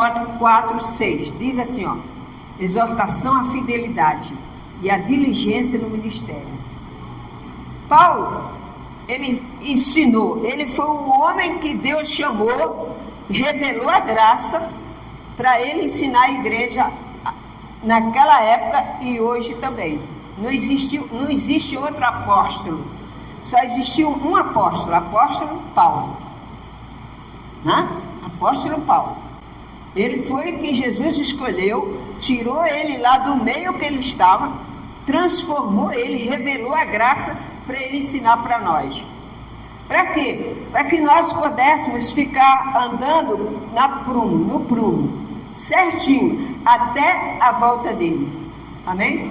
Timóteo 4:6, diz assim, ó, exortação à fidelidade e à diligência no ministério. Paulo, ele ensinou, ele foi o homem que Deus chamou, revelou a graça para ele ensinar a igreja naquela época e hoje também. Não existe outro apóstolo, só existiu um apóstolo, apóstolo Paulo. Apóstolo Paulo. Ele foi que Jesus escolheu, tirou ele lá do meio que ele estava, transformou ele, revelou a graça para ele ensinar para nós. Para quê? Para que nós pudéssemos ficar andando no prumo, certinho, até a volta dele. Amém?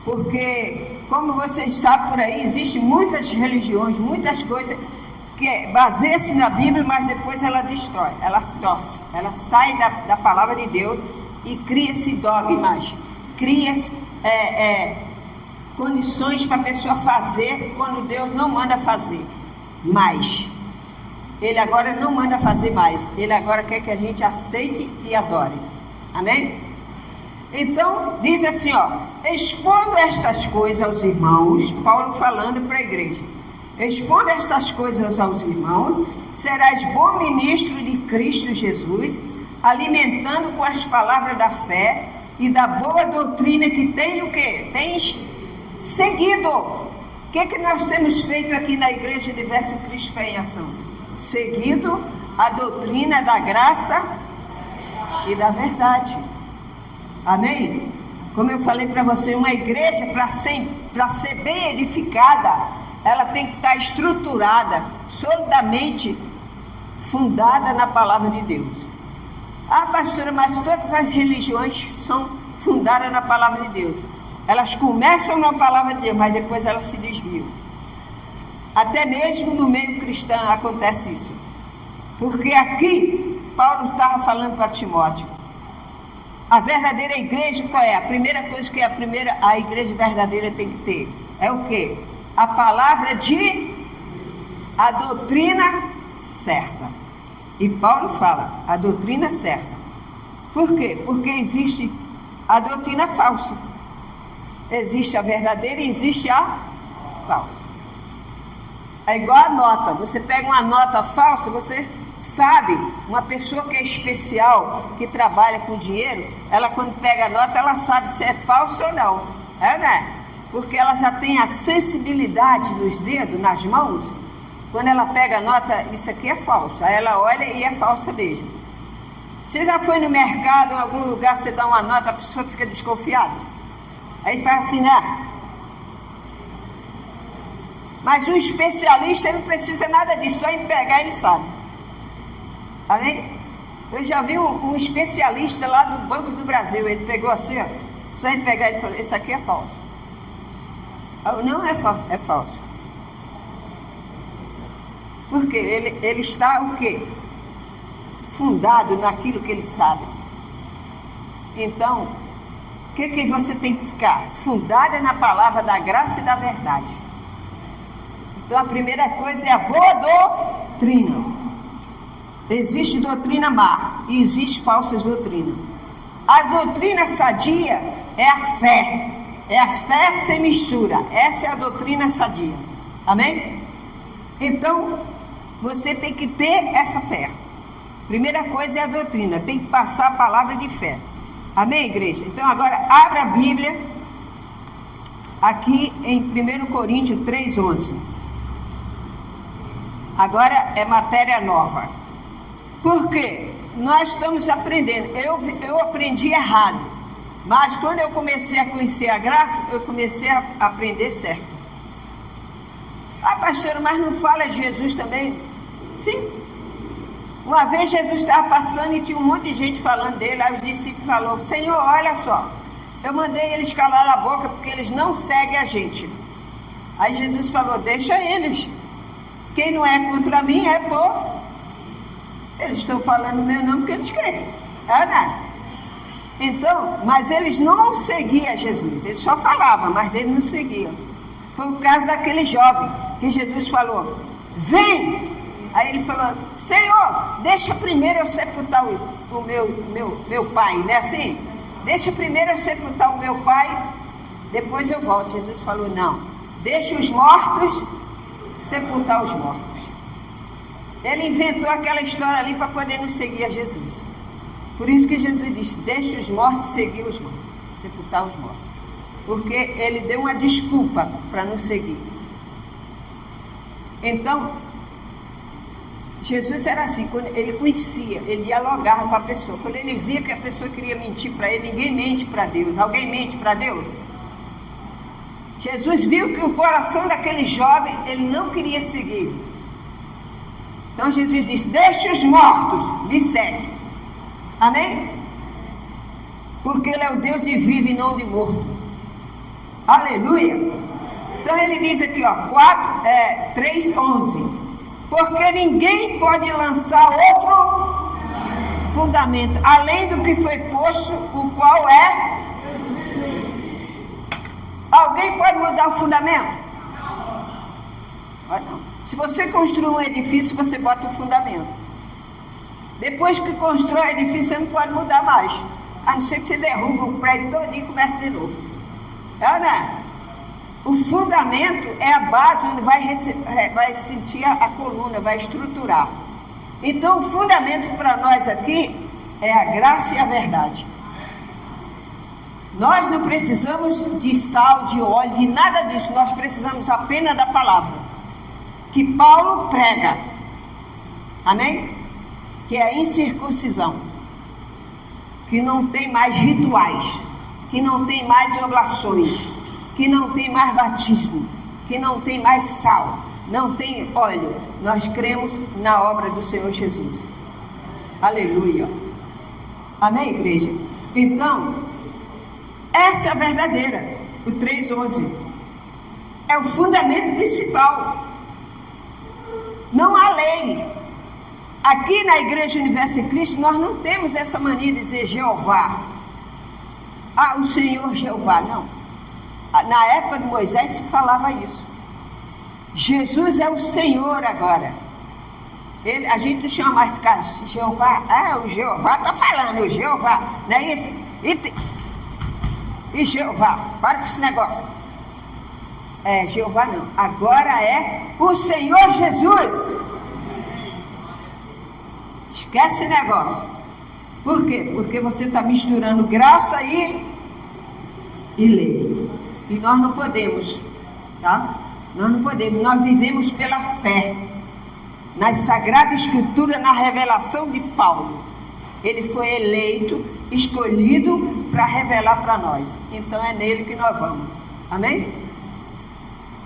Porque, como vocês sabem por aí, existem muitas religiões, muitas coisas que baseia-se na Bíblia, mas depois ela destrói, ela torce, ela sai da palavra de Deus e cria-se dogmas, cria-se condições para a pessoa fazer quando Deus não manda fazer mais. Ele agora não manda fazer mais, ele agora quer que a gente aceite e adore. Amém? Então, diz assim, ó, expondo estas coisas aos irmãos, Paulo falando para a igreja, expondo estas coisas aos irmãos, serás bom ministro de Cristo Jesus, alimentando com as palavras da fé e da boa doutrina que tem o quê? Tens seguido. O que nós temos feito aqui na Igreja Universo Cristo Fé em Ação? Seguido a doutrina da graça e da verdade. Amém? Como eu falei para você, uma igreja para ser bem edificada, ela tem que estar estruturada, solidamente fundada na palavra de Deus. Ah, pastora, mas todas as religiões são fundadas na palavra de Deus. Elas começam na palavra de Deus, mas depois elas se desviam. Até mesmo no meio cristão acontece isso. Porque aqui, Paulo estava falando para Timóteo. A verdadeira igreja, qual é? A primeira coisa que a igreja verdadeira tem que ter é o quê? A palavra a doutrina certa. E Paulo fala, a doutrina certa. Por quê? Porque existe a doutrina falsa. Existe a verdadeira e existe a falsa. É igual a nota. Você pega uma nota falsa, você sabe, uma pessoa que é especial, que trabalha com dinheiro, ela quando pega a nota, ela sabe se é falsa ou não. É, né? Porque ela já tem a sensibilidade nos dedos, nas mãos. Quando ela pega a nota, isso aqui é falso. Aí ela olha e é falsa mesmo. Você já foi no mercado, em algum lugar, você dá uma nota, a pessoa fica desconfiada? Aí faz assim, né? Mas o especialista, ele não precisa nada disso, só em pegar ele sabe. Amém? Eu já vi um especialista lá do Banco do Brasil, ele pegou assim, ó, só em pegar ele falou, isso aqui é falso. Não é falso, é falso. Porque ele está o quê? Fundado naquilo que ele sabe. Então, o que você tem que ficar? Fundada na palavra da graça e da verdade. Então, a primeira coisa é a boa doutrina. Existe doutrina má e existe falsas doutrinas. A doutrina sadia é a fé. É a fé sem mistura. Essa é a doutrina sadia. Amém? Então, você tem que ter essa fé. Primeira coisa é a doutrina. Tem que passar a palavra de fé. Amém, igreja? Então, agora, abra a Bíblia. Aqui em 1 Coríntios 3:11. Agora é matéria nova. Por quê? Nós estamos aprendendo. Eu aprendi errado. Mas quando eu comecei a conhecer a graça, eu comecei a aprender certo. Ah, pastora, mas não fala de Jesus também? Sim. Uma vez Jesus estava passando e tinha um monte de gente falando dele. Aí os discípulos falaram, Senhor, olha só, eu mandei eles calar a boca porque eles não seguem a gente. Aí Jesus falou, deixa eles. Quem não é contra mim é por... Se eles estão falando o meu nome, porque eles creem. É, né? Então, mas eles não seguiam Jesus. Eles só falavam, mas eles não seguiam. Foi o caso daquele jovem que Jesus falou, vem! Aí ele falou, Senhor, deixa primeiro eu sepultar o meu pai, não é assim? Deixa primeiro eu sepultar o meu pai, depois eu volto. Jesus falou, não, deixa os mortos sepultar os mortos. Ele inventou aquela história ali para poder não seguir a Jesus. Por isso que Jesus disse, deixa os mortos seguir os mortos, sepultar os mortos. Porque ele deu uma desculpa para não seguir. Então, Jesus era assim, quando ele conhecia, ele dialogava com a pessoa. Quando ele via que a pessoa queria mentir para ele, ninguém mente para Deus. Alguém mente para Deus? Jesus viu que o coração daquele jovem, ele não queria seguir. Então Jesus disse, deixe os mortos, me segue. Amém? Porque ele é o Deus de vivo e não de morto. Aleluia. Então ele diz aqui, ó, 3:11. Porque ninguém pode lançar outro fundamento, além do que foi posto, o qual é... Alguém pode mudar o fundamento? Não. Se você construir um edifício, você bota o fundamento. Depois que constrói o edifício, você não pode mudar mais. A não ser que você derruba o prédio todinho e comece de novo. Né? O fundamento é a base onde vai sentir a coluna, vai estruturar. Então o fundamento para nós aqui é a graça e a verdade. Nós não precisamos de sal, de óleo, de nada disso. Nós precisamos apenas da palavra que Paulo prega. Amém? Que é a incircuncisão, que não tem mais rituais, que não tem mais oblações, que não tem mais batismo, que não tem mais sal, não tem óleo. Nós cremos na obra do Senhor Jesus. Aleluia. Amém, igreja? Então, essa é a verdadeira. O 3:11 é o fundamento principal. Não há lei. Aqui na Igreja Universo em Cristo, nós não temos essa mania de dizer Jeová. O Senhor Jeová, não. Na época de Moisés se falava isso. Jesus é o Senhor agora. A gente não chama mais ficar Jeová. O Jeová está falando, o Jeová. Não é isso? E Jeová, para com esse negócio. Jeová não. Agora é o Senhor Jesus. Esquece esse negócio. Por quê? Porque você está misturando graça e lei. E nós não podemos, tá? Nós não podemos. Nós vivemos pela fé. Na Sagrada Escritura, na revelação de Paulo. Ele foi eleito, escolhido para revelar para nós. Então é nele que nós vamos. Amém?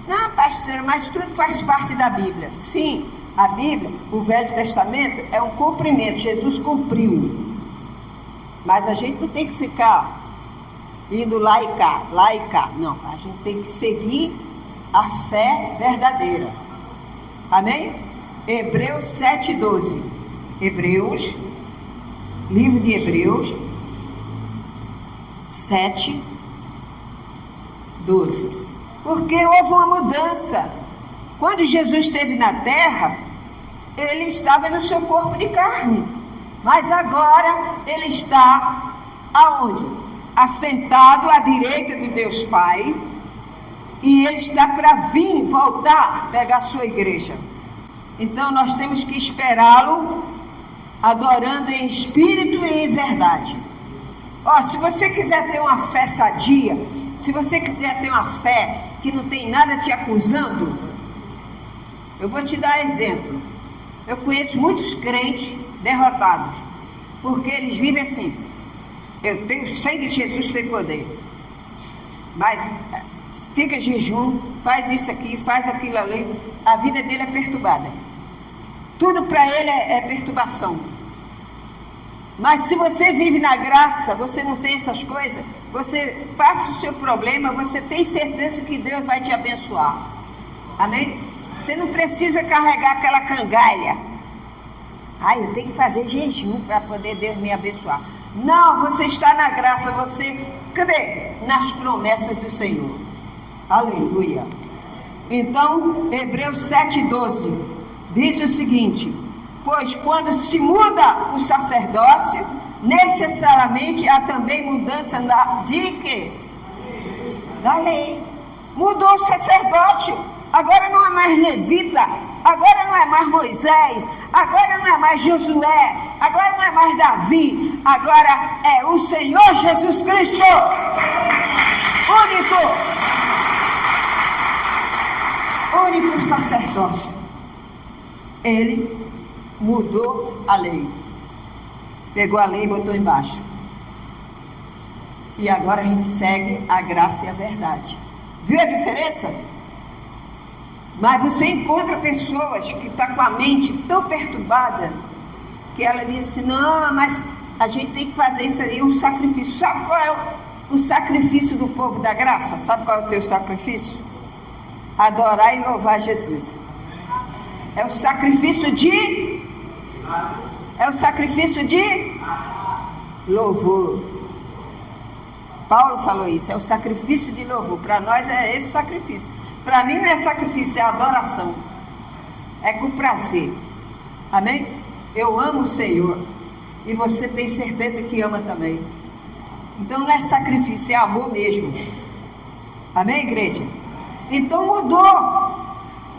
Não, pastor, mas tudo faz parte da Bíblia. Sim, a Bíblia, o Velho Testamento, é um cumprimento. Jesus cumpriu. Mas a gente não tem que ficar indo lá e cá. Não, a gente tem que seguir a fé verdadeira. Amém? Hebreus 7:12. Livro de Hebreus 7:12. Porque houve uma mudança. Quando Jesus esteve na terra, ele estava no seu corpo de carne. Mas agora ele está aonde? Assentado à direita de Deus Pai. E ele está para vir, voltar, pegar a sua igreja. Então nós temos que esperá-lo, adorando em espírito e em verdade. Se você quiser ter uma fé sadia, se você quiser ter uma fé que não tem nada te acusando, eu vou te dar exemplo. Eu conheço muitos crentes derrotados, porque eles vivem assim: eu tenho sangue de Jesus, tem poder, mas fica jejum, faz isso aqui, faz aquilo ali, a vida dele é perturbada, tudo para ele é perturbação. Mas se você vive na graça, você não tem essas coisas, você passa o seu problema, você tem certeza que Deus vai te abençoar. Amém? Você não precisa carregar aquela cangalha. Eu tenho que fazer jejum para poder Deus me abençoar. Não, você está na graça, você crê nas promessas do Senhor. Aleluia. Então, Hebreus 7:12 diz o seguinte: pois quando se muda o sacerdócio, necessariamente há também mudança de quê? Da lei. Mudou o sacerdote. Agora não é mais levita, agora não é mais Moisés, agora não é mais Josué, agora não é mais Davi, agora é o Senhor Jesus Cristo, único sacerdócio. Ele mudou a lei, pegou a lei e botou embaixo. E agora a gente segue a graça e a verdade. Viu a diferença? Mas você encontra pessoas que estão com a mente tão perturbada que ela diz assim, não, mas a gente tem que fazer isso aí, um sacrifício. Sabe qual é o sacrifício do povo da graça? Sabe qual é o teu sacrifício? Adorar e louvar Jesus. É o sacrifício de louvor. Paulo falou isso, é o sacrifício de louvor. Para nós é esse sacrifício. Para mim não é sacrifício, é adoração. É com prazer. Amém? Eu amo o Senhor. E você tem certeza que ama também. Então não é sacrifício, é amor mesmo. Amém, igreja? Então mudou.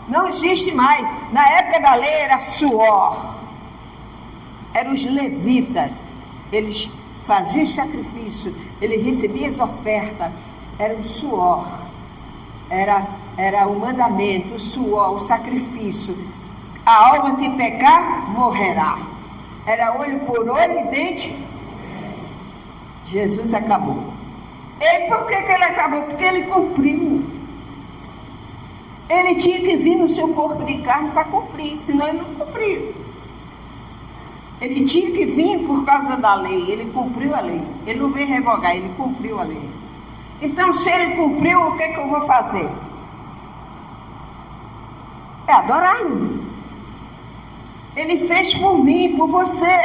Não existe mais. Na época da lei era suor. Eram os levitas. Eles faziam os sacrifícios. Eles recebiam as ofertas. Era o suor. Era o mandamento, o suor, o sacrifício. A alma que pecar, morrerá. Era olho por olho e dente. Jesus acabou. E por que ele acabou? Porque ele cumpriu. Ele tinha que vir no seu corpo de carne para cumprir, senão ele não cumpriu. Ele tinha que vir por causa da lei, ele cumpriu a lei. Ele não veio revogar, ele cumpriu a lei. Então, se ele cumpriu, o que eu vou fazer? É adorá-lo. Ele fez por mim, por você.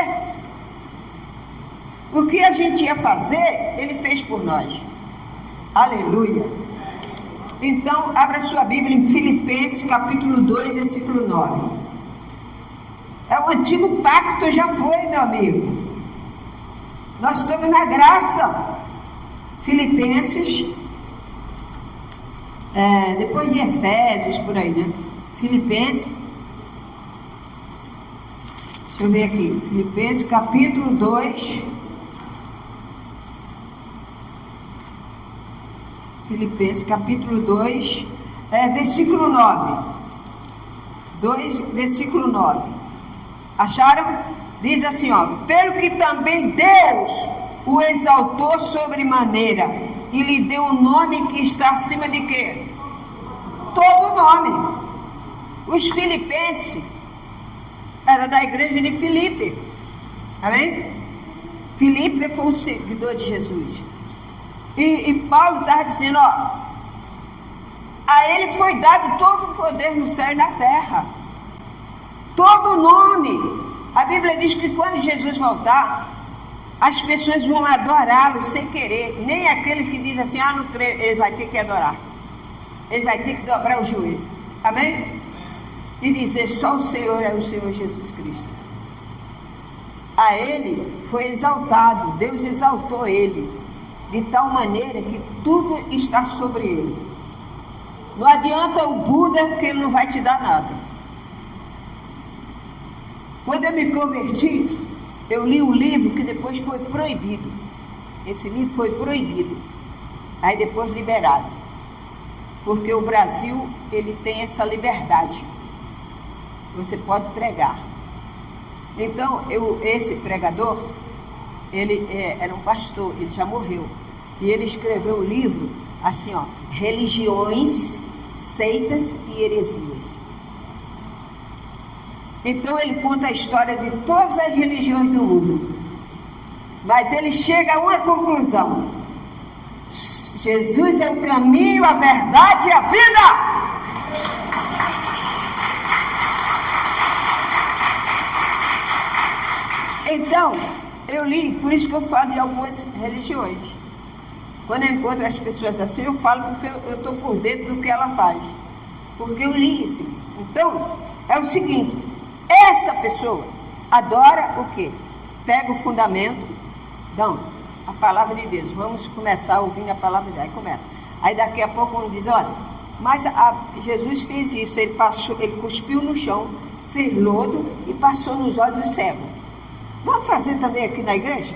O que a gente ia fazer, ele fez por nós. Aleluia. Então, abra sua Bíblia em Filipenses, capítulo 2, versículo 9. É o antigo pacto, já foi, meu amigo. Nós estamos na graça. Filipenses, depois de Efésios, por aí, né? Filipenses, deixa eu ver aqui, Filipenses capítulo 2, Filipenses capítulo 2, versículo 9, 2, versículo 9, acharam? Diz assim, ó, pelo que também Deus o exaltou sobremaneira e lhe deu um nome que está acima de quê? Todo nome. Os filipenses eram da igreja de Filipe. Amém? Filipe foi um seguidor de Jesus. E Paulo estava dizendo, ó, a ele foi dado todo o poder no céu e na terra. Todo nome. A Bíblia diz que quando Jesus voltar, as pessoas vão adorá-lo sem querer. Nem aqueles que dizem assim, não creio, ele vai ter que adorar. Ele vai ter que dobrar o joelho. Amém? E dizer, só o Senhor é o Senhor Jesus Cristo. A ele foi exaltado, Deus exaltou ele, de tal maneira que tudo está sobre ele. Não adianta o Buda, porque ele não vai te dar nada. Quando eu me converti, eu li um livro que depois foi proibido. Esse livro foi proibido. Aí depois liberado. Porque o Brasil, ele tem essa liberdade. Você pode pregar. Então, esse pregador, ele era um pastor, ele já morreu. E ele escreveu um livro, assim, ó, Religiões, Seitas e Heresias. Então ele conta a história de todas as religiões do mundo. Mas ele chega a uma conclusão. Jesus é o caminho, a verdade e a vida. Então, eu li, por isso que eu falo de algumas religiões. Quando eu encontro as pessoas assim, eu falo porque eu estou por dentro do que ela faz. Porque eu li isso. Então, é o seguinte, essa pessoa adora o quê? Pega o fundamento, Então, a palavra de Deus, vamos começar ouvindo a palavra de Deus. Aí começa. Aí daqui a pouco um diz, olha, mas Jesus fez isso, ele cuspiu no chão, fez lodo e passou nos olhos do cego. Vamos fazer também aqui na igreja?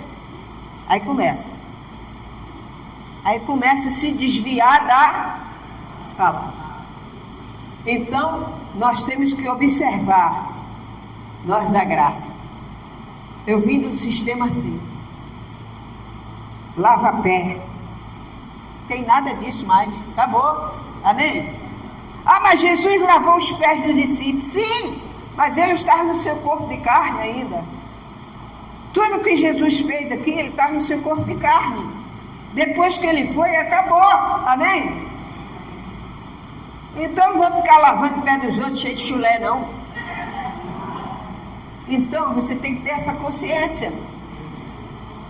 Aí começa. Aí começa a se desviar da palavra. Então, nós temos que observar, nós da graça. Eu vim do sistema assim. Lava pé. Tem nada disso mais. Acabou. Amém? Ah, mas Jesus lavou os pés dos discípulos. Sim, mas ele estava no seu corpo de carne ainda. Tudo que Jesus fez aqui, ele estava no seu corpo de carne. Depois que ele foi, acabou. Amém? Então não vamos ficar lavando o pé dos outros cheio de chulé, não. Então você tem que ter essa consciência.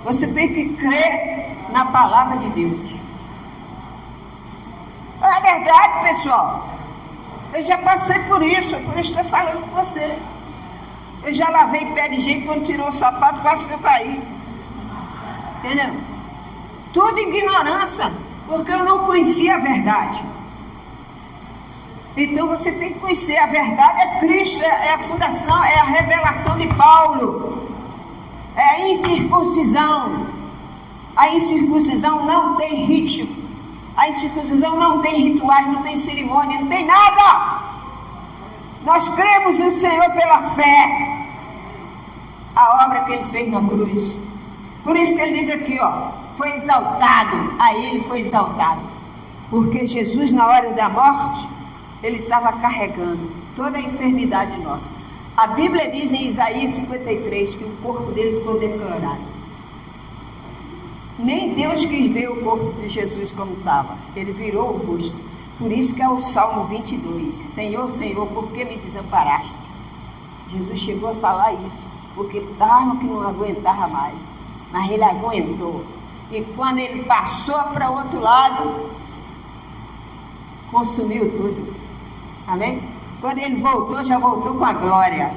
Você tem que crer na palavra de Deus. É verdade, pessoal. Eu já passei por isso estou falando com você. Eu já lavei pé de gente, quando tirou o sapato, quase que eu caí. Entendeu? Tudo ignorância, porque eu não conhecia a verdade. Então você tem que conhecer, a verdade é Cristo, é a fundação, é a revelação de Paulo. É a incircuncisão. A incircuncisão não tem ritmo. A incircuncisão não tem rituais, não tem cerimônia, não tem nada. Nós cremos no Senhor pela fé. A obra que Ele fez na cruz. Por isso que Ele diz aqui, ó, foi exaltado. Aí Ele foi exaltado. Porque Jesus, na hora da morte, Ele estava carregando toda a enfermidade nossa. A Bíblia diz em Isaías 53 que o corpo dele ficou deteriorado. Nem Deus quis ver o corpo de Jesus como estava. Ele virou o rosto. Por isso que é o Salmo 22. Senhor, Senhor, por que me desamparaste? Jesus chegou a falar isso. Porque ele estava que não aguentava mais. Mas ele aguentou. E quando ele passou para o outro lado, consumiu tudo. Amém? Quando ele voltou, já voltou com a glória.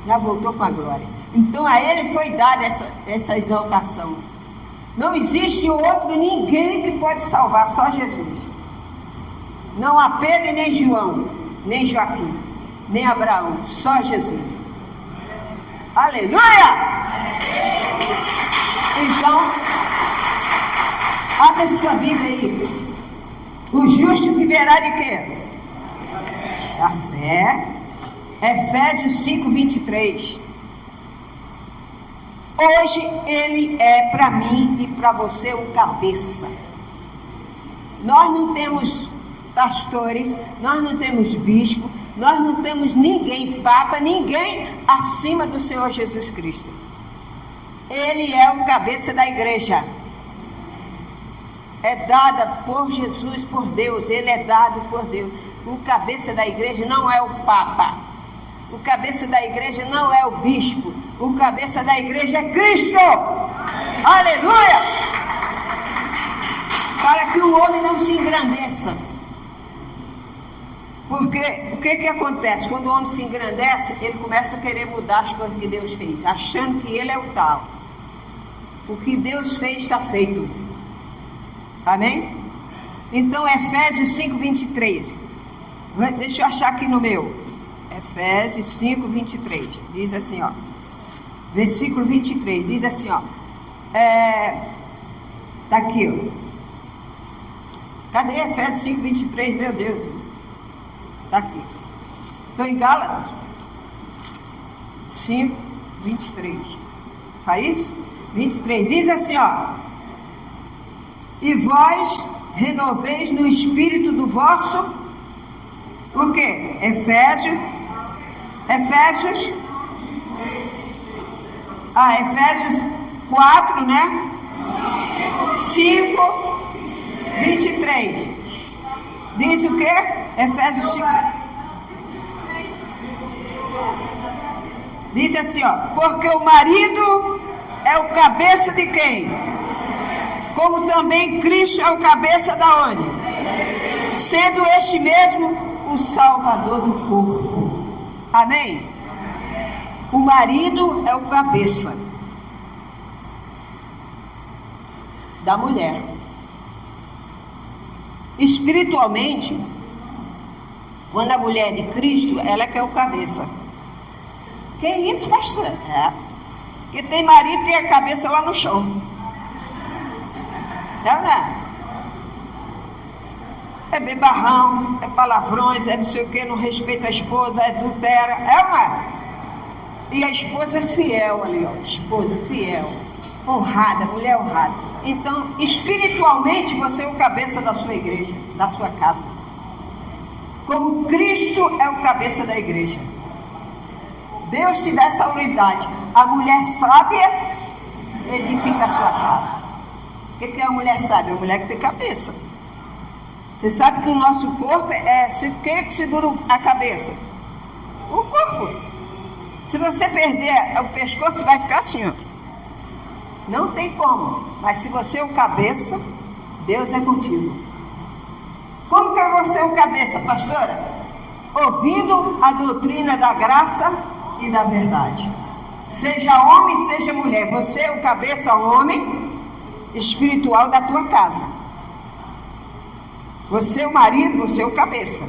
Já voltou com a glória. Então a ele foi dada essa exaltação. Não existe outro, ninguém que pode salvar, só Jesus. Não há Pedro nem João, nem Joaquim, nem Abraão, só Jesus. Aleluia! Então, abre sua Bíblia aí. O justo viverá de quê? Da fé. Efésios 5, 23. Hoje ele é para mim e para você o cabeça. Nós não temos pastores, nós não temos bispo, nós não temos ninguém, papa, ninguém acima do Senhor Jesus Cristo. Ele é o cabeça da igreja. É dada por Jesus, por Deus, ele é dado por Deus. O cabeça da igreja não é o papa. O cabeça da igreja não é o bispo. O cabeça da igreja é Cristo. Aleluia! Para que o homem não se engrandeça. Porque o que acontece? Quando o homem se engrandece, ele começa a querer mudar as coisas que Deus fez, achando que ele é o tal. O que Deus fez está feito. Amém? Então, Efésios 5, 23. Deixa eu achar aqui no meu. Efésios 5, 23. Diz assim, ó. Versículo 23. Diz assim, ó. Tá aqui, ó. Cadê Efésios 5, 23? Meu Deus. Tá aqui. Estou em Gálatas 5, 23. Faz isso? 23. Diz assim, ó. E vós renoveis no espírito do vosso, o quê? Efésios 4, né? 5, 23. Diz o quê? Efésios 5. Diz assim, ó. Porque o marido é o cabeça de quem? Como também Cristo é o cabeça da onde? Sendo este mesmo o Salvador do corpo. Amém? O marido é o cabeça. da mulher. Espiritualmente, quando a mulher é de Cristo, ela que é o cabeça. Que isso, pastor? Porque tem marido e tem a cabeça lá no chão. Não é? É bebarrão, é palavrões, é não sei o que, não respeita a esposa, é adultera. É ou não é? E a esposa é fiel ali, ó. Esposa fiel, honrada, mulher honrada. Então, espiritualmente, você é o cabeça da sua igreja, da sua casa. Como Cristo é o cabeça da igreja. Deus te dá essa unidade. A mulher sábia edifica a sua casa. O que é a mulher sábia? A mulher que tem cabeça. Você sabe que o nosso corpo quem é que segura a cabeça? O corpo. Se você perder o pescoço, vai ficar assim, ó. Não tem como. Mas se você é o cabeça, Deus é contigo. Como que você é o cabeça, pastora? Ouvindo a doutrina da graça e da verdade. Seja homem, seja mulher. Você é o cabeça homem espiritual da tua casa. Você é o marido, você é o cabeça.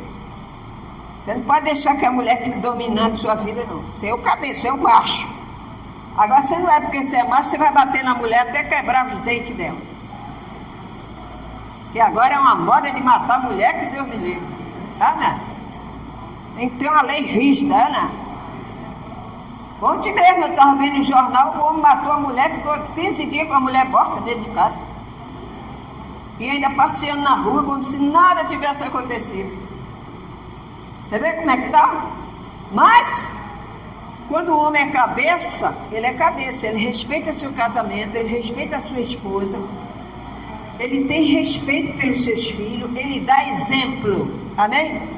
Você não pode deixar que a mulher fique dominando sua vida, não. Você é o cabeça, você é o macho. Agora você não é porque você é macho, você vai bater na mulher até quebrar os dentes dela. Que agora é uma moda de matar a mulher que Deus me livre. Ana, tem que ter uma lei rígida, Ana. Ontem mesmo eu estava vendo no jornal, o homem matou a mulher, ficou 15 dias com a mulher morta dentro de casa. E ainda passeando na rua como se nada tivesse acontecido. Você vê como é que está? Mas, quando o homem é cabeça, ele respeita seu casamento, ele respeita a sua esposa, ele tem respeito pelos seus filhos, ele dá exemplo, amém?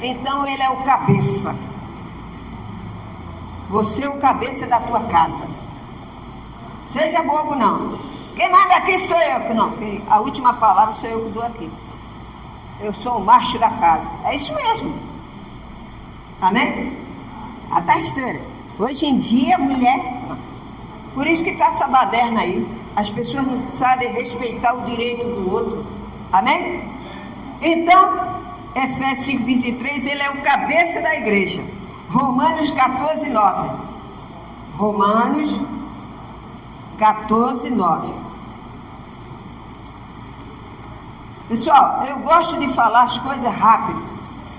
Então ele é o cabeça. Você é o cabeça da tua casa. Seja bobo não. Quem manda aqui sou eu que não. A última palavra sou eu que dou aqui. Eu sou o macho da casa. É isso mesmo. Amém? A pastora, hoje em dia mulher, por isso que está essa baderna aí. As pessoas não sabem respeitar o direito do outro. Amém? Então, Efésios 5:23, ele é o cabeça da igreja. Romanos 14:9. Romanos 14:9. Pessoal, eu gosto de falar as coisas rápido.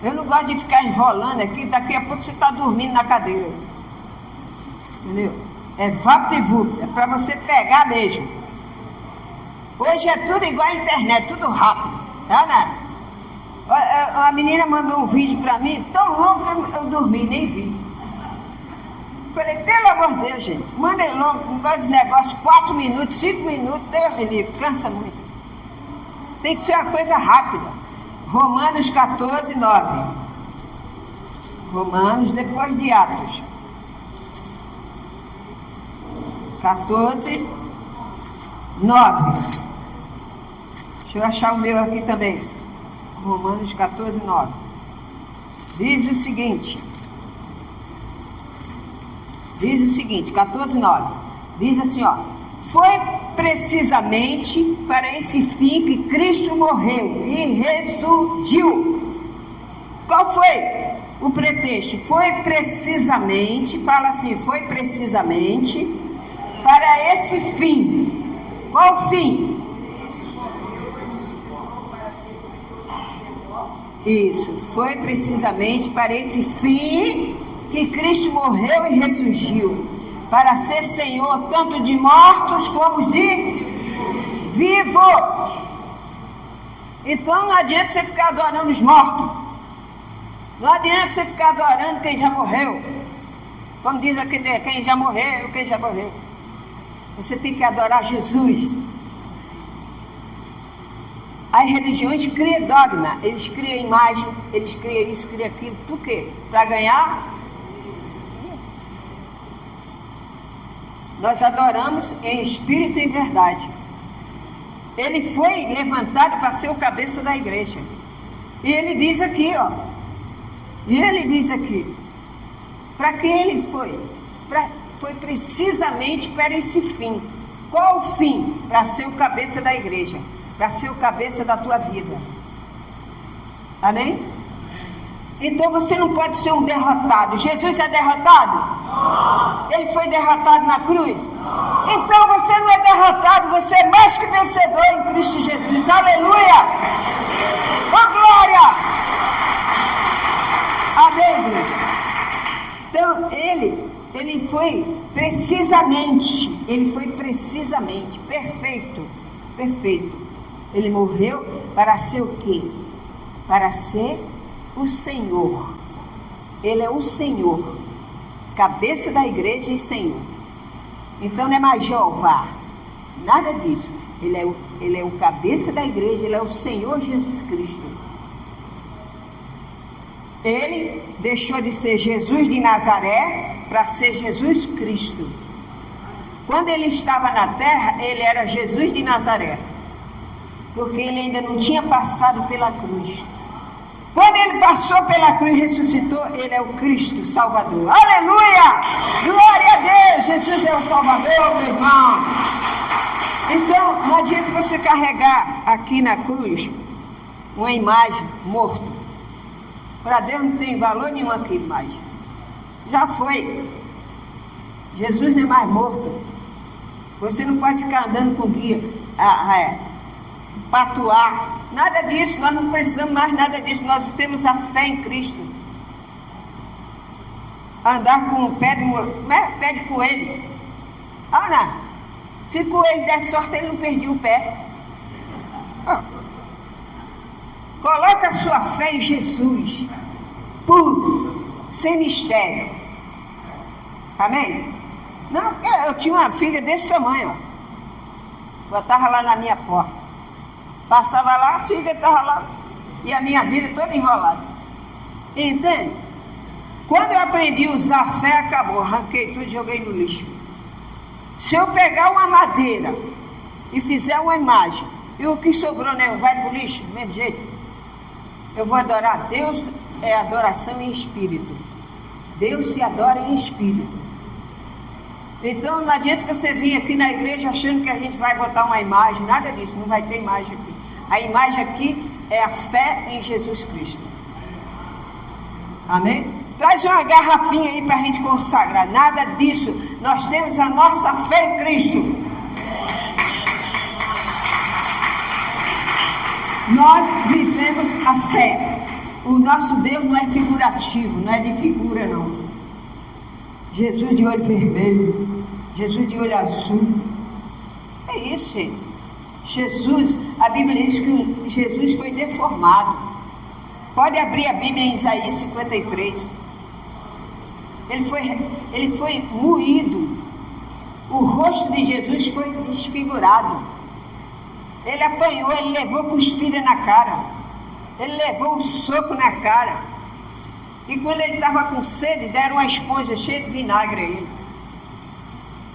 Eu não gosto de ficar enrolando aqui. Daqui a pouco você está dormindo na cadeira. Entendeu? É vapt-vupt. É para você pegar mesmo. Hoje é tudo igual à internet, tudo rápido. Tá, né? A menina mandou um vídeo para mim, tão longo que eu dormi, nem vi. Falei, pelo amor de Deus, gente, mandem longo, não gosto de negócio, 4 minutos, 5 minutos, Deus me livre, cansa muito. Tem que ser uma coisa rápida. Romanos 14:9. Romanos, depois de Atos. 14:9. Deixa eu achar o meu aqui também. Romanos 14:9. Diz o seguinte, 14:9. Diz assim, ó: foi precisamente para esse fim que Cristo morreu e ressurgiu. Qual foi o pretexto? Foi precisamente, fala assim, foi precisamente para esse fim. Qual fim? Isso, foi precisamente para esse fim que Cristo morreu e ressurgiu, para ser Senhor tanto de mortos como de vivos. Então não adianta você ficar adorando os mortos, não adianta você ficar adorando quem já morreu, como diz aqui, quem já morreu. Você tem que adorar Jesus. As religiões criam dogma, eles criam imagem, eles criam isso, criam aquilo, por quê? Para ganhar. Nós adoramos em espírito e em verdade. Ele foi levantado para ser o cabeça da igreja. E ele diz aqui, ó. Para que ele foi? Foi precisamente para esse fim. Qual o fim? Para ser o cabeça da igreja, para ser o cabeça da tua vida. Amém? Então você não pode ser um derrotado. Jesus é derrotado? Ele foi derrotado na cruz? Então você não é derrotado, você é mais que vencedor em Cristo Jesus. Aleluia! Oh, glória! Amém, igreja? Então ele foi precisamente, perfeito. Ele morreu para ser o quê? Para ser o Senhor. Ele é o Senhor, cabeça da igreja e Senhor. Então não é mais Jeová, nada disso. Ele é o cabeça da igreja, ele é o Senhor Jesus Cristo. Ele deixou de ser Jesus de Nazaré para ser Jesus Cristo. Quando ele estava na terra, ele era Jesus de Nazaré, porque ele ainda não tinha passado pela cruz. Quando ele passou pela cruz e ressuscitou, ele é o Cristo Salvador. Aleluia! Glória a Deus! Jesus é o Salvador, meu irmão. Então, não adianta você carregar aqui na cruz uma imagem morto. Para Deus não tem valor nenhum aqui mais. Já foi. Jesus não é mais morto. Você não pode ficar andando com guia, patuar. Nada disso, nós não precisamos mais nada disso. Nós temos a fé em Cristo. Andar com o pé de coelho. Não. Se o coelho der sorte, ele não perdia o pé. Coloca a sua fé em Jesus, puro, sem mistério. Amém? Não, eu tinha uma filha desse tamanho, ó. Botava lá na minha porta. Passava lá, a filha estava lá. E a minha vida toda enrolada. Entende? Quando eu aprendi a usar a fé, acabou. Arranquei tudo e joguei no lixo. Se eu pegar uma madeira e fizer uma imagem, e o que sobrou, né? Vai pro lixo, do mesmo jeito. Eu vou adorar a Deus, é adoração em espírito. Deus se adora em espírito. Então não adianta você vir aqui na igreja achando que a gente vai botar uma imagem, nada disso, não vai ter imagem aqui. A imagem aqui é a fé em Jesus Cristo. Amém? Traz uma garrafinha aí para a gente consagrar, nada disso. Nós temos a nossa fé em Cristo. Nós vivemos a fé. O nosso Deus não é figurativo, não é de figura não. Jesus de olho vermelho, Jesus de olho azul. É isso, gente. Jesus, a Bíblia diz que Jesus foi deformado. Pode abrir a Bíblia em Isaías 53. Ele foi moído. O rosto de Jesus foi desfigurado. Ele apanhou, ele levou cuspida na cara. Ele levou um soco na cara. E quando ele estava com sede, deram uma esponja cheia de vinagre a ele.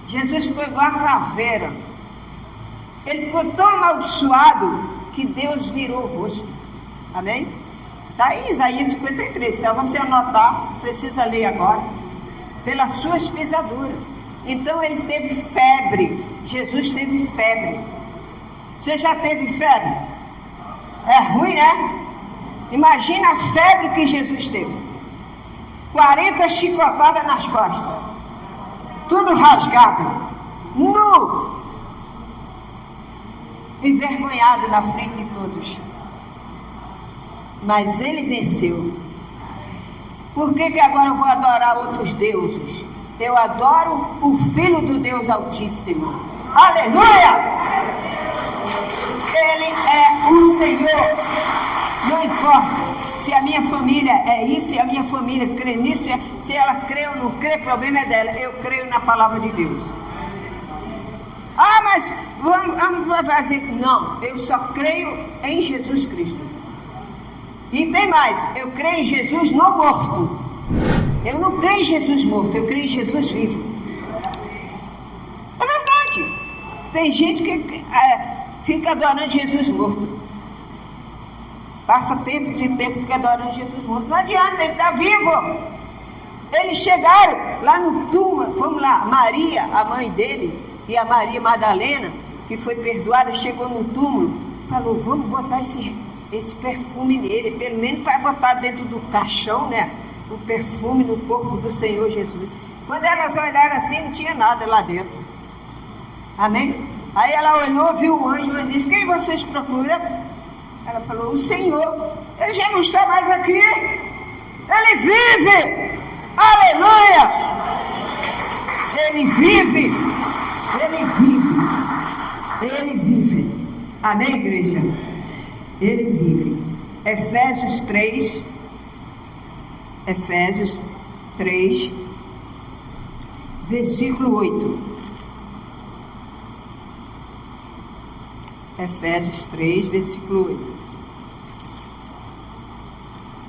Jesus ficou igual a caveira. Ele ficou tão amaldiçoado que Deus virou o rosto. Amém? Está aí Isaías 53. Se você anotar, precisa ler agora. Pelas suas pisaduras. Então ele teve febre. Jesus teve febre. Você já teve febre? É ruim, né? Imagina a febre que Jesus teve. 40 chicotadas nas costas. Tudo rasgado. Nu. Envergonhado na frente de todos. Mas ele venceu. Por que agora eu vou adorar outros deuses? Eu adoro o Filho do Deus Altíssimo. Aleluia! Ele é o Senhor. Não importa se a minha família é isso, se a minha família crê nisso, se ela crê ou não crê, o problema é dela. Eu creio na palavra de Deus. Mas vamos fazer. Não, eu só creio em Jesus Cristo. E tem mais, eu creio em Jesus não morto. Eu não creio em Jesus morto, eu creio em Jesus vivo. É verdade. Tem gente que fica adorando Jesus morto. Passa tempo de tempo, fica adorando Jesus morto. Não adianta, ele está vivo. Eles chegaram lá no túmulo, vamos lá, Maria, a mãe dele, E a Maria Madalena, que foi perdoada, chegou no túmulo, falou, vamos botar esse perfume nele, pelo menos para botar dentro do caixão, né? O perfume no corpo do Senhor Jesus. Quando elas olharam assim, não tinha nada lá dentro. Amém? Aí ela olhou, viu o anjo e disse, quem vocês procuram? Ela falou, o Senhor. Ele já não está mais aqui. Ele vive. Aleluia. Ele vive. Ele vive. Ele vive. Amém, igreja? Ele vive. Efésios 3, versículo 8. Efésios 3, versículo 8.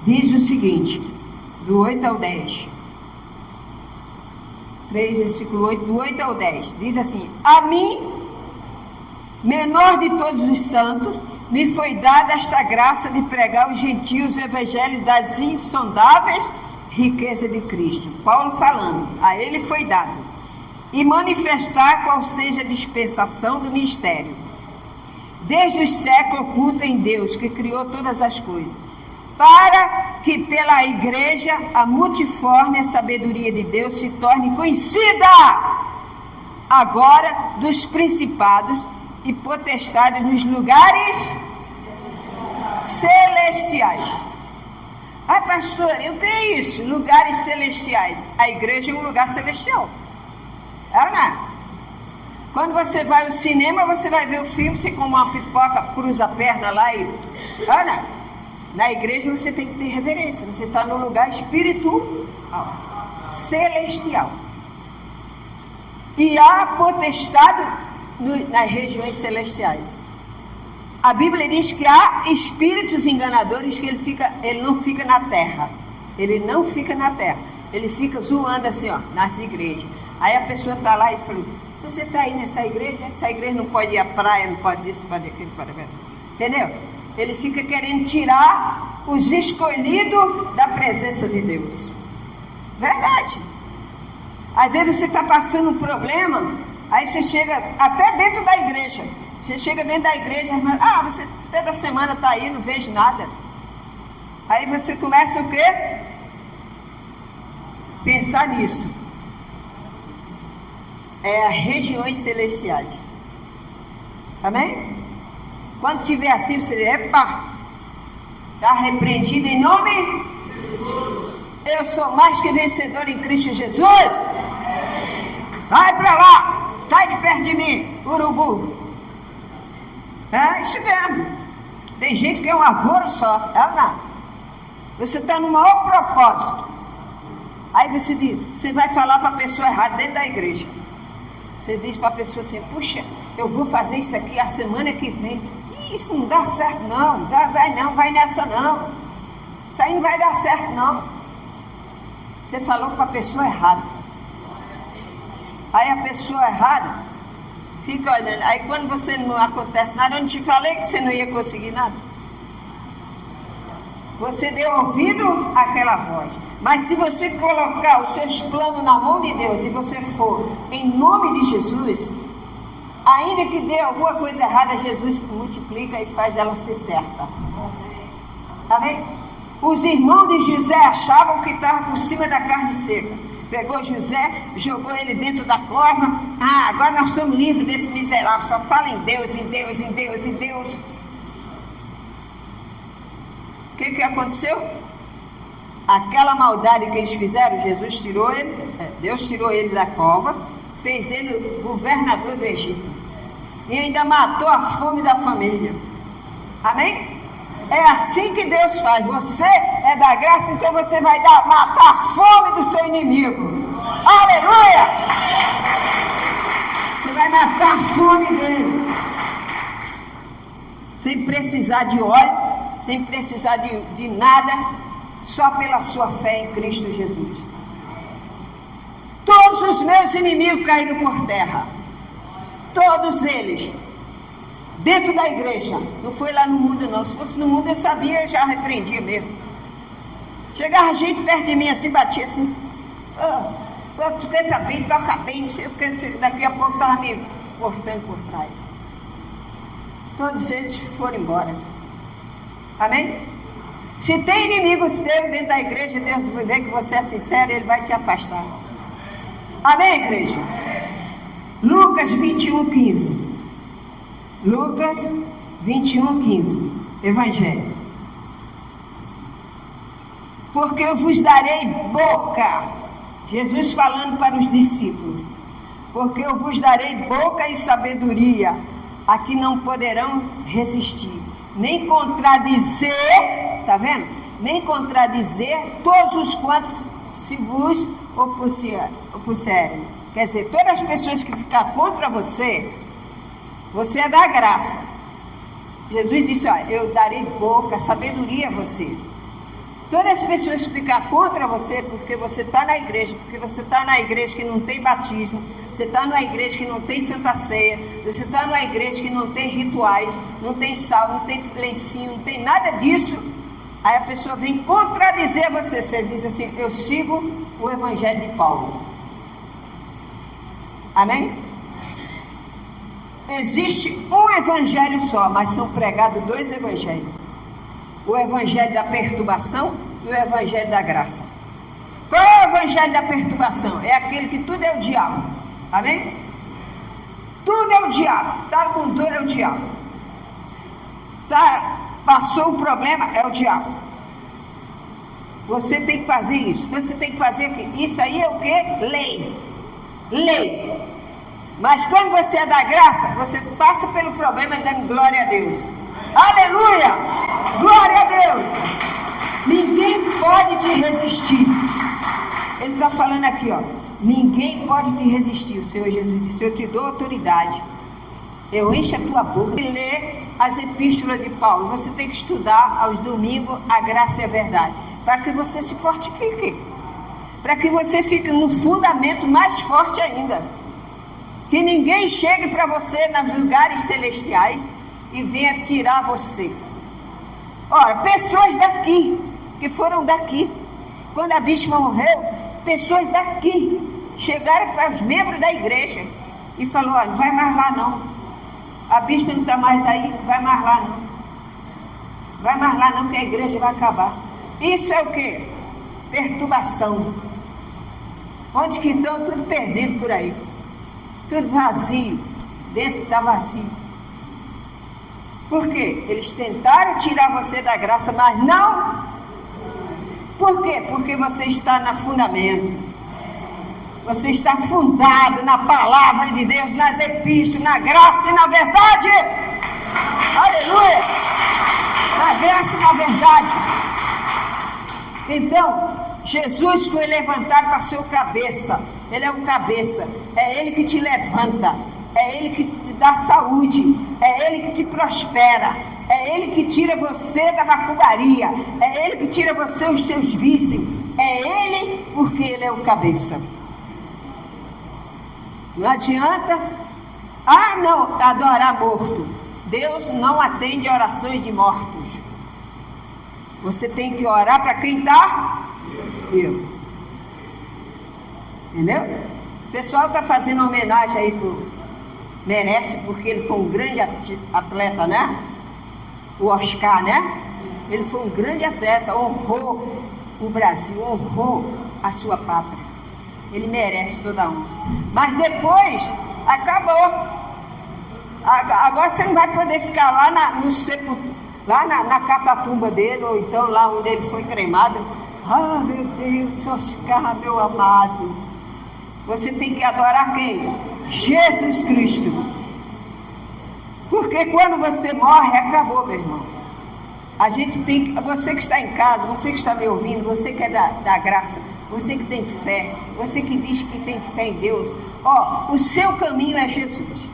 Diz o seguinte, do 8 ao 10. 3, versículo 8, do 8 ao 10. Diz assim, a mim, menor de todos os santos, me foi dada esta graça de pregar aos gentios o evangelho das insondáveis riquezas de Cristo. Paulo falando, a ele foi dado. E manifestar qual seja a dispensação do mistério. Desde os séculos oculta em Deus, que criou todas as coisas. Para que pela igreja a multiforme sabedoria de Deus se torne conhecida agora dos principados e potestades nos lugares celestiais. Ah, pastor, o que é isso? Lugares celestiais. A igreja é um lugar celestial. É ou não? Quando você vai ao cinema, você vai ver o filme, você come uma pipoca, cruza a perna lá e... É ou não? Na igreja você tem que ter reverência. Você está no lugar espiritual, celestial. E há potestade nas regiões celestiais. A Bíblia diz que há espíritos enganadores que ele não fica na terra. Ele não fica na terra. Ele fica zoando assim, ó, nas igrejas. Aí a pessoa está lá e fala, você está aí nessa igreja? Essa igreja não pode ir à praia, não pode isso, pode aquilo, pode aquilo. Entendeu? Ele fica querendo tirar os escolhidos da presença de Deus. Verdade. Às vezes você está passando um problema, aí você chega até dentro da igreja. Você chega dentro da igreja, a irmã, você toda semana está aí, não vejo nada. Aí você começa o quê? Pensar nisso. É as regiões celestiais. Amém? Quando tiver assim, você diz, epa, está repreendido em nome? Eu sou mais que vencedor em Cristo Jesus. Vai para lá, sai de perto de mim, urubu. É isso mesmo. Tem gente que é um agouro só, é ou não? Você está no maior propósito. Aí você vai falar para a pessoa errada dentro da igreja. Você diz para a pessoa assim, puxa, eu vou fazer isso aqui a semana que vem. Isso não dá certo não, vai nessa não. Isso aí não vai dar certo não. Você falou para a pessoa errada. Aí a pessoa errada fica olhando. Aí quando você não acontece nada, eu não te falei que você não ia conseguir nada. Você deu ouvido àquela voz. Mas se você colocar os seus planos na mão de Deus e você for em nome de Jesus, ainda que dê alguma coisa errada, Jesus multiplica e faz ela ser certa. Amém? Os irmãos de José achavam que estava por cima da carne seca. Pegou José, jogou ele dentro da cova. Agora nós estamos livres desse miserável. Só fala em Deus, em Deus, em Deus, em Deus. O que aconteceu? Aquela maldade que eles fizeram, Deus tirou ele da cova, fez ele governador do Egito. E ainda matou a fome da família. Amém? É assim que Deus faz. Você é da graça, então você vai matar a fome do seu inimigo. Aleluia! Você vai matar a fome dele. Sem precisar de óleo, sem precisar de nada, só pela sua fé em Cristo Jesus. Todos os meus inimigos caíram por terra. Todos eles. Dentro da igreja. Não foi lá no mundo não. Se fosse no mundo eu sabia, eu já repreendia mesmo. Chegava gente perto de mim assim, batia assim. Tu canta bem, toca bem, não sei o que. Daqui a pouco estava me portando por trás. Todos eles foram embora. Amém? Se tem inimigos teus dentro da igreja, Deus vai ver que você é sincero, Ele vai te afastar. Amém, igreja? Lucas 21:15. Lucas 21:15. Evangelho. Porque eu vos darei boca. Jesus falando para os discípulos. Porque eu vos darei boca e sabedoria, a que não poderão resistir, nem contradizer, está vendo? Nem contradizer todos os quantos se vos opuserem. Quer dizer, todas as pessoas que ficar contra você, você é da graça. Jesus disse, olha, eu darei boca, sabedoria a você. Todas as pessoas que ficar contra você, porque você está na igreja, porque você está na igreja que não tem batismo, você está numa igreja que não tem santa ceia, você está numa igreja que não tem rituais, não tem sal, não tem lencinho, não tem nada disso. Aí a pessoa vem contradizer você. Você diz assim, eu sigo o evangelho de Paulo. Amém? Existe um evangelho só, mas são pregados dois evangelhos. O evangelho da perturbação e o evangelho da graça. Qual é o evangelho da perturbação? É aquele que tudo é o diabo. Amém? Tudo é o diabo. Está com dor, é o diabo. Passou um problema, é o diabo. Você tem que fazer isso. Você tem que fazer aquilo. Isso aí é o que? Lei. Lei. Mas quando você é da graça, você passa pelo problema dando glória a Deus. Aleluia! Glória a Deus! Ninguém pode te resistir. Ele está falando aqui, ó. Ninguém pode te resistir. O Senhor Jesus disse, eu te dou autoridade. Eu encho a tua boca. E lê as epístolas de Paulo. Você tem que estudar aos domingos a graça e a verdade. Para que você se fortifique. Para que você fique no fundamento mais forte ainda. Que ninguém chegue para você nos lugares celestiais e venha tirar você. Ora, pessoas daqui, que foram daqui, quando a bispa morreu, pessoas daqui chegaram para os membros da igreja e falou, olha, não vai mais lá não, a bispa não está mais aí, não vai mais lá não, vai mais lá não, que a igreja vai acabar. Isso é o que? Perturbação. Onde que estão? Tudo perdido por aí, tudo vazio, dentro está vazio. Por quê? Eles tentaram tirar você da graça, mas não. Por quê? Porque você está no fundamento. Você está fundado na palavra de Deus, nas epístolas, na graça e na verdade. Aleluia! Na graça e na verdade. Então, Jesus foi levantado para ser o cabeça. Ele é o cabeça. É Ele que te levanta. É Ele que te dá saúde, é Ele que te prospera, é Ele que tira você da macumbaria, é Ele que tira você os seus vícios, é Ele porque Ele é o cabeça. Não adianta, não, adorar morto. Deus não atende orações de mortos. Você tem que orar para quem está vivo. Entendeu? O pessoal está fazendo homenagem aí pro... Merece, porque ele foi um grande atleta, né? O Oscar, né? Ele foi um grande atleta, honrou o Brasil, honrou a sua pátria. Ele merece toda a honra. Mas depois, acabou. Agora você não vai poder ficar lá na catatumba dele, ou então lá onde ele foi cremado. Ah, meu Deus, Oscar, meu amado. Você tem que adorar quem? Jesus Cristo. Porque quando você morre, acabou, meu irmão. A gente tem que, você que está em casa, você que está me ouvindo, você que é da graça, você que tem fé, você que diz que tem fé em Deus, o seu caminho é Jesus.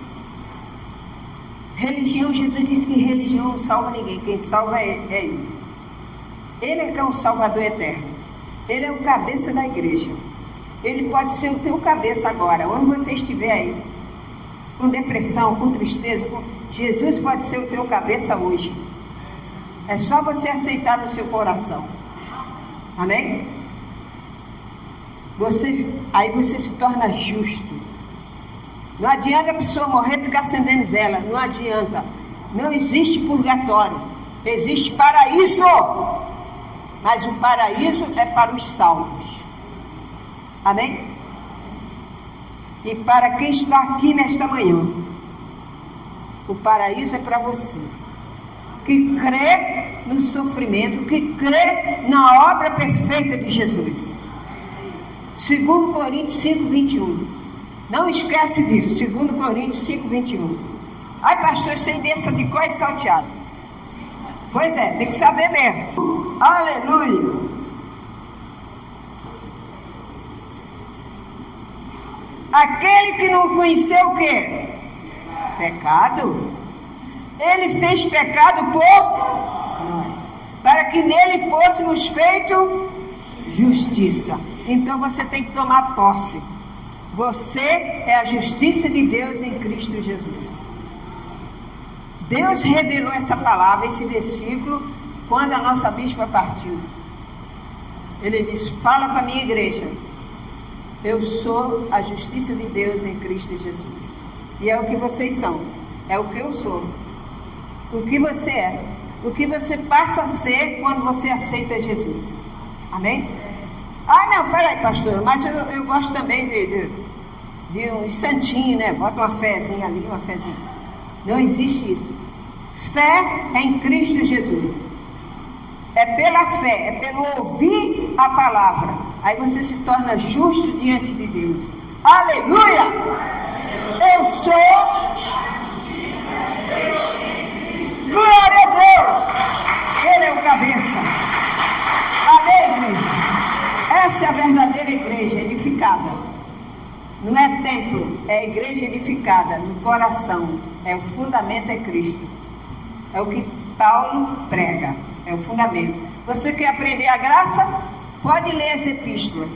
Religião, Jesus disse que religião não salva ninguém, quem salva é Ele. Ele é que é o Salvador eterno. Ele é o cabeça da igreja. Ele pode ser o teu cabeça agora, onde você estiver aí, com depressão, com tristeza, Jesus pode ser o teu cabeça hoje. É só você aceitar no seu coração. Amém? Aí você se torna justo. Não adianta a pessoa morrer e ficar acendendo vela. Não adianta. Não existe purgatório. Existe paraíso. Mas o paraíso é para os salvos. Amém? E para quem está aqui nesta manhã, o paraíso é para você que crê no sofrimento, que crê na obra perfeita de Jesus. 2 Coríntios 5, 21. Não esquece disso. 2 Coríntios 5, 21. Ai, pastor, sei dessa de cor e salteado. Pois é, tem que saber mesmo. Aleluia. Aquele que não conheceu o quê? Pecado. Ele fez pecado por nós, para que nele fôssemos feito justiça. Então você tem que tomar posse. Você é a justiça de Deus em Cristo Jesus. Deus revelou essa palavra, esse versículo, quando a nossa bispa partiu. Ele disse: fala para a minha igreja, eu sou a justiça de Deus em Cristo Jesus. E é o que vocês são, é o que eu sou, o que você é, o que você passa a ser quando você aceita Jesus. Amém? Ah, não, peraí, pastor, mas eu gosto também de um santinho, né? Bota uma fezinha ali, uma fezinha. Não existe isso. Fé é em Cristo Jesus. É pela fé, é pelo ouvir a palavra. Aí você se torna justo diante de Deus. Aleluia! Eu sou. Glória a Deus! Ele é o cabeça. Amém, igreja? Essa é a verdadeira igreja edificada. Não é templo, é a igreja edificada no coração. O fundamento é Cristo. É o que Paulo prega. É o fundamento. Você quer aprender a graça? Pode ler as epístolas.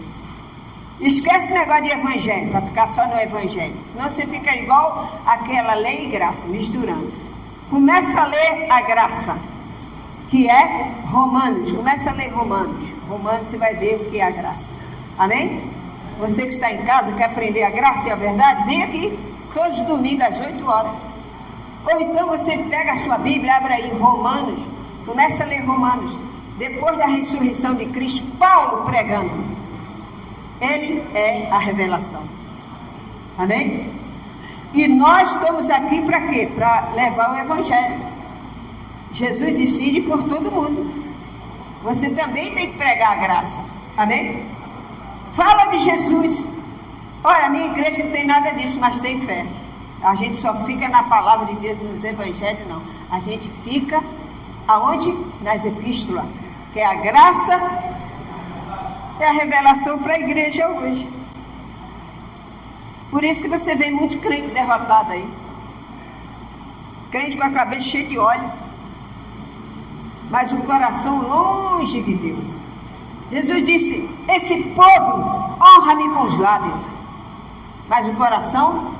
Esquece o negócio de evangelho, para ficar só no evangelho. Senão você fica igual aquela lei e graça, misturando. Começa a ler a graça, que é Romanos. Começa a ler Romanos. Romanos você vai ver o que é a graça. Amém? Você que está em casa, quer aprender a graça e a verdade? Vem aqui todos os domingos às 8 horas. Ou então você pega a sua Bíblia, abre aí Romanos. Começa a ler Romanos. Depois da ressurreição de Cristo, Paulo pregando. Ele é a revelação. Amém? E nós estamos aqui para quê? Para levar o Evangelho. Jesus decide por todo mundo. Você também tem que pregar a graça. Amém? Fala de Jesus. Olha, a minha igreja não tem nada disso, mas tem fé. A gente só fica na palavra de Deus, nos evangelhos, não. A gente fica aonde? Nas epístolas. Que é a graça, é a revelação para a igreja hoje. Por isso que você vê muito crente derrotado aí. Crente com a cabeça cheia de óleo. Mas o coração longe de Deus. Jesus disse: esse povo honra-me com os lábios, mas o coração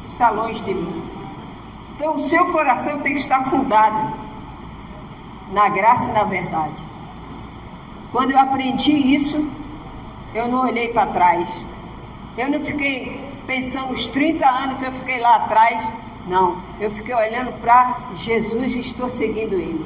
está longe de mim. Então o seu coração tem que estar fundado na graça e na verdade. Quando eu aprendi isso, eu não olhei para trás. Eu não fiquei pensando os 30 anos que eu fiquei lá atrás. Não, eu fiquei olhando para Jesus e estou seguindo Ele.